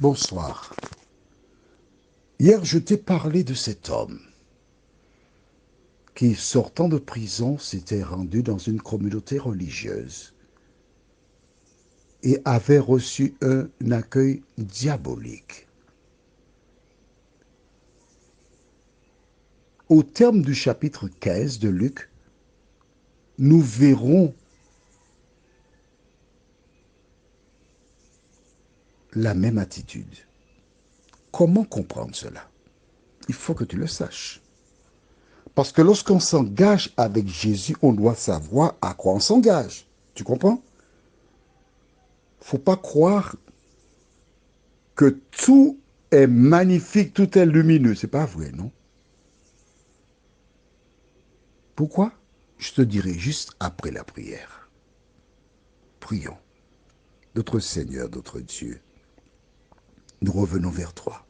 Bonsoir. Hier, je t'ai parlé de cet homme qui, sortant de prison, s'était rendu dans une communauté religieuse et avait reçu un accueil diabolique. Au terme du chapitre 15 de Luc, nous verrons la même attitude. Comment comprendre cela? Il faut que tu le saches. Parce que lorsqu'on s'engage avec Jésus, on doit savoir à quoi on s'engage. Tu comprends? Il ne faut pas croire que tout est magnifique, tout est lumineux. Ce n'est pas vrai, non? Pourquoi? Je te dirai juste après la prière. Prions. Notre Seigneur, notre Dieu, nous revenons vers toi.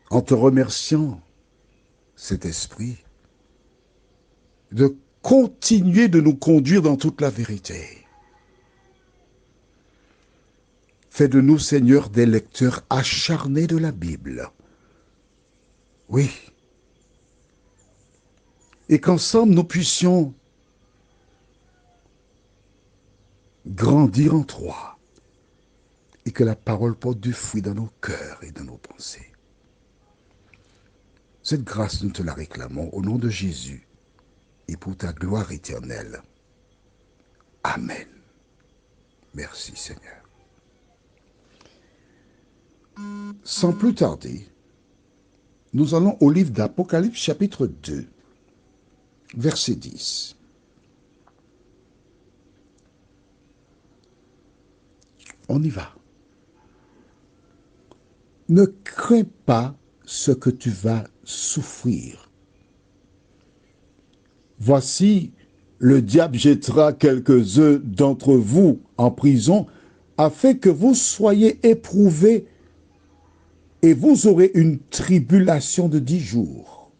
En te remerciant, cet esprit, de continuer de nous conduire dans toute la vérité. Fais de nous, Seigneur, des lecteurs acharnés de la Bible. Oui. Et qu'ensemble nous puissions grandir en toi et que la parole porte du fruit dans nos cœurs et dans nos pensées. Cette grâce, nous te la réclamons au nom de Jésus et pour ta gloire éternelle. Amen. Merci Seigneur. Sans plus tarder, nous allons au livre d'Apocalypse chapitre 2, verset 10. On y va. Ne crains pas ce que tu vas souffrir. Voici, le diable jettera quelques-uns d'entre vous en prison afin que vous soyez éprouvés et vous aurez une tribulation de 10 jours.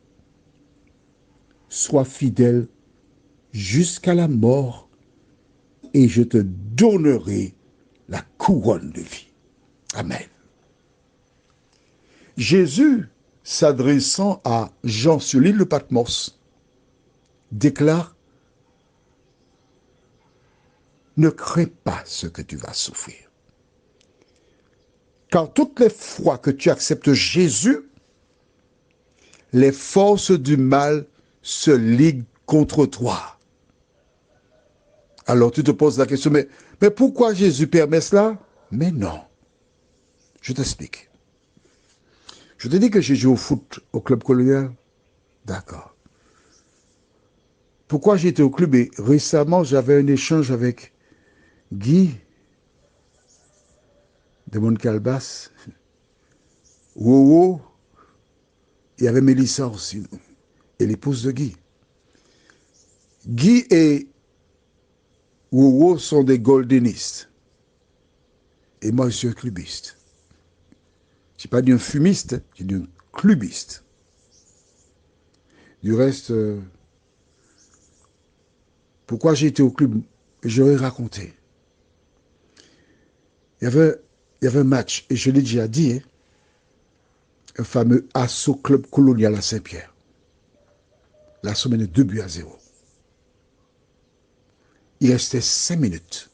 Sois fidèle jusqu'à la mort et je te donnerai la couronne de vie. Amen. Jésus, s'adressant à Jean sur l'île de Patmos, déclare: ne crains pas ce que tu vas souffrir. Car toutes les fois que tu acceptes Jésus, les forces du mal se liguent contre toi. Alors tu te poses la question, mais pourquoi Jésus permet cela? Mais non. Je t'explique. Je te dis que j'ai joué au foot au club colonial. D'accord. Pourquoi j'étais au club? Et récemment, j'avais un échange avec Guy de Moncalbas. Wowo. Il y avait Mélissa aussi, et l'épouse de Guy. Guy et Wowo sont des goldenistes. Et moi, je suis un clubiste. Je n'ai pas dit un fumiste, j'ai dit un clubiste. Du reste, pourquoi j'ai été au club, j'aurais raconté. Il y avait un match, et je l'ai déjà dit, hein, un fameux assaut club colonial à Saint-Pierre. La semaine de 2-0. Il restait 5 minutes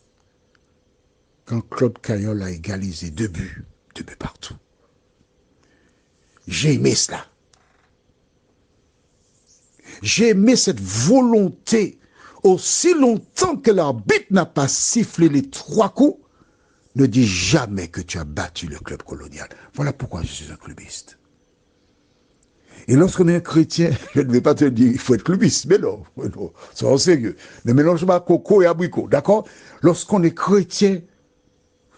quand Claude Cagnol a égalisé 2 buts partout. J'ai aimé cela. J'ai aimé cette volonté. Aussi longtemps que l'arbitre n'a pas sifflé les 3 coups, ne dis jamais que tu as battu le club colonial. Voilà pourquoi je suis un clubiste. Et lorsqu'on est un chrétien, je ne vais pas te dire il faut être clubiste, mais non, soyons sérieux. Ne mélange pas coco et abricot, d'accord? Lorsqu'on est chrétien,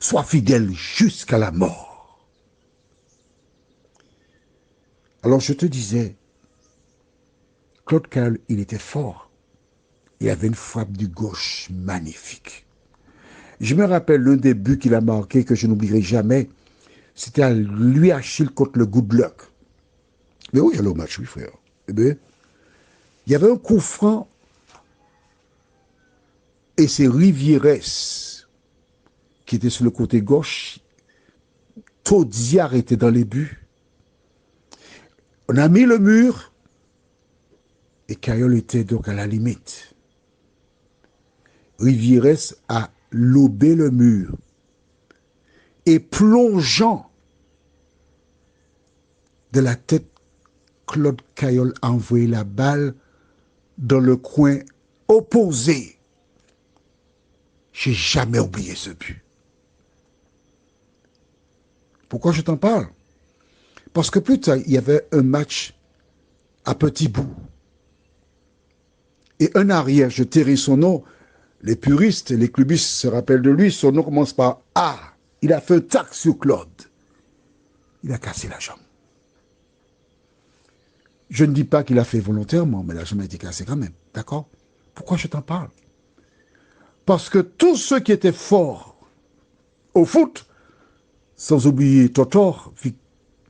sois fidèle jusqu'à la mort. Alors je te disais, Claude Cagnol, il était fort. Il avait une frappe du gauche magnifique. Je me rappelle l'un des buts qu'il a marqué que je n'oublierai jamais. C'était à lui Achille contre le Good Luck. Mais oui, il y a le match, oui, frère. Eh bien, il y avait un coup franc et c'est Rivieres qui était sur le côté gauche. Taudiard était dans les buts. On a mis le mur et Caillol était donc à la limite. Rivieres a lobé le mur et plongeant de la tête, Claude Caillol a envoyé la balle dans le coin opposé. J'ai jamais oublié ce but. Pourquoi je t'en parle? Parce que plus tard, il y avait un match à petit bout. Et un arrière, je tairai son nom, les puristes, les clubistes se rappellent de lui, son nom commence par A. Il a fait un tac sur Claude. Il a cassé la jambe. Je ne dis pas qu'il a fait volontairement, mais la jambe a été cassée quand même. D'accord? Pourquoi je t'en parle? Parce que tous ceux qui étaient forts au foot, sans oublier Totor,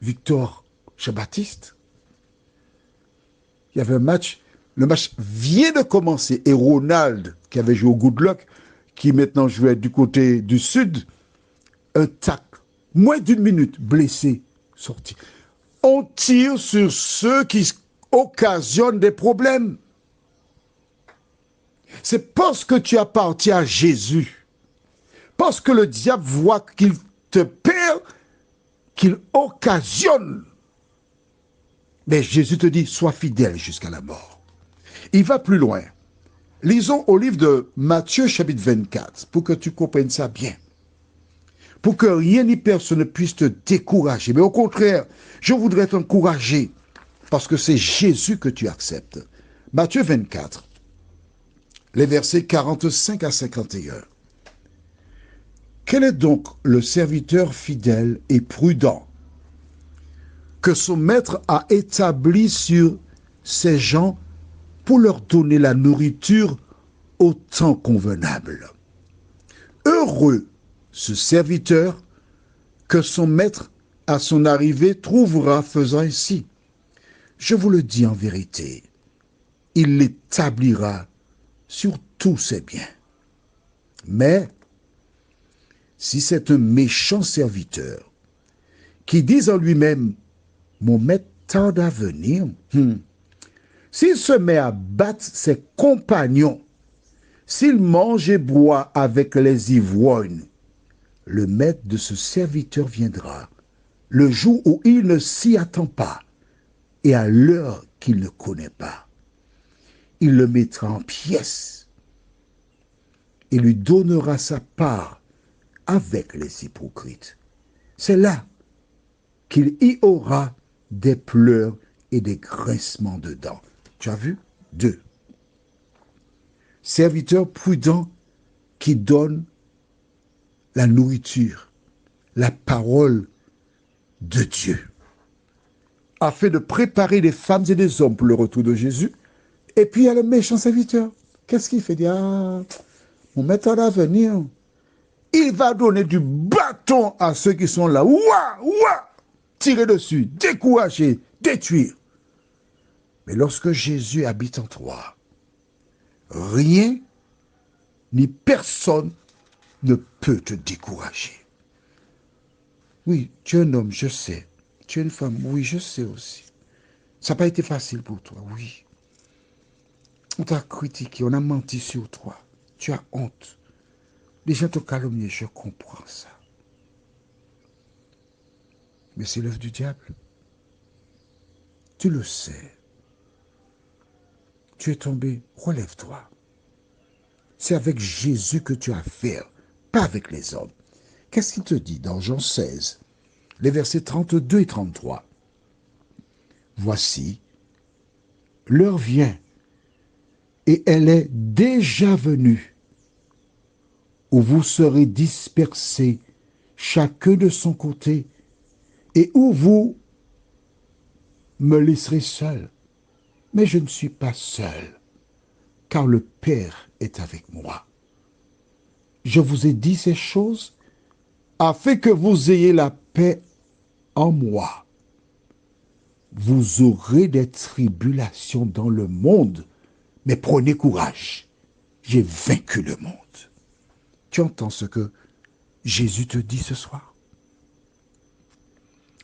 Victor Jean-Baptiste, il y avait un match, le match vient de commencer, et Ronald, qui avait joué au Good Luck, qui maintenant jouait du côté du sud, un tac, moins d'une minute, blessé, sorti. On tire sur ceux qui occasionnent des problèmes. C'est parce que tu appartiens à Jésus, parce que le diable voit qu'il te perd, qu'il occasionne. Mais Jésus te dit, sois fidèle jusqu'à la mort. Il va plus loin. Lisons au livre de Matthieu chapitre 24, pour que tu comprennes ça bien. Pour que rien ni personne ne puisse te décourager. Mais au contraire, je voudrais t'encourager, parce que c'est Jésus que tu acceptes. Matthieu 24, les versets 45 à 51. Quel est donc le serviteur fidèle et prudent que son maître a établi sur ces gens pour leur donner la nourriture au temps convenable? Heureux ce serviteur que son maître à son arrivée trouvera faisant ainsi. Je vous le dis en vérité, il l'établira sur tous ses biens. Mais si c'est un méchant serviteur qui dit en lui-même, mon maître tarde à venir, s'il se met à battre ses compagnons, s'il mange et boit avec les ivrognes, le maître de ce serviteur viendra, le jour où il ne s'y attend pas, et à l'heure qu'il ne connaît pas. Il le mettra en pièces et lui donnera sa part avec les hypocrites. C'est là qu'il y aura des pleurs et des grincements de dents. Tu as vu? 2. Serviteur prudent qui donne la nourriture, la parole de Dieu, afin de préparer les femmes et les hommes pour le retour de Jésus. Et puis il y a le méchant serviteur. Qu'est-ce qu'il fait? Il dit, mon maître va venir. Il va donner du bâton à ceux qui sont là. Tirer dessus, décourager, détruire. Mais lorsque Jésus habite en toi, rien ni personne ne peut te décourager. Oui, tu es un homme, je sais. Tu es une femme, oui, je sais aussi. Ça n'a pas été facile pour toi, oui. On t'a critiqué, on a menti sur toi. Tu as honte. Les gens te calomnient, je comprends ça. Mais c'est l'œuvre du diable. Tu le sais. Tu es tombé, relève-toi. C'est avec Jésus que tu as affaire, pas avec les hommes. Qu'est-ce qu'il te dit dans Jean 16, les versets 32 et 33? Voici, l'heure vient, et elle est déjà venue, où vous serez dispersés, chacun de son côté, et où vous me laisserez seul. Mais je ne suis pas seul, car le Père est avec moi. Je vous ai dit ces choses afin que vous ayez la paix en moi. Vous aurez des tribulations dans le monde, mais prenez courage. J'ai vaincu le monde. Tu entends ce que Jésus te dit ce soir.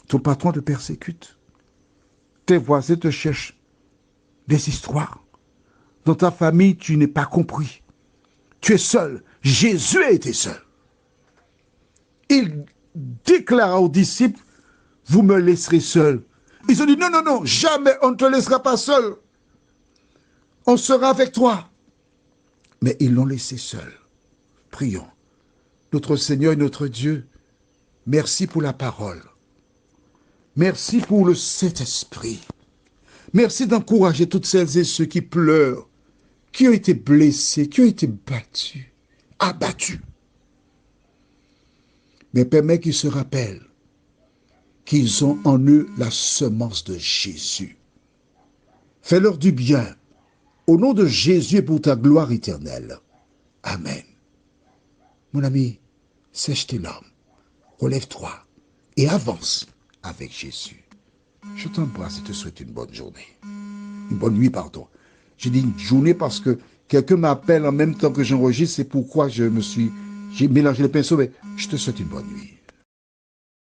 Ton patron te persécute. Tes voisins te cherchent des histoires. Dans ta famille, tu n'es pas compris. Tu es seul. Jésus a été seul. Il déclara aux disciples, vous me laisserez seul. Ils ont dit, non, non, non, jamais on ne te laissera pas seul. On sera avec toi. Mais ils l'ont laissé seul. Prions. Notre Seigneur et notre Dieu, merci pour la parole. Merci pour le Saint-Esprit. Merci d'encourager toutes celles et ceux qui pleurent, qui ont été blessés, qui ont été battus, abattus. Mais permets qu'ils se rappellent qu'ils ont en eux la semence de Jésus. Fais-leur du bien, au nom de Jésus et pour ta gloire éternelle. Amen. Mon ami, sèche tes larmes, relève-toi et avance avec Jésus. Je t'embrasse et te souhaite une bonne journée. Une bonne nuit, pardon. J'ai dit une journée parce que quelqu'un m'appelle en même temps que j'enregistre, c'est pourquoi j'ai mélangé les pinceaux, mais je te souhaite une bonne nuit.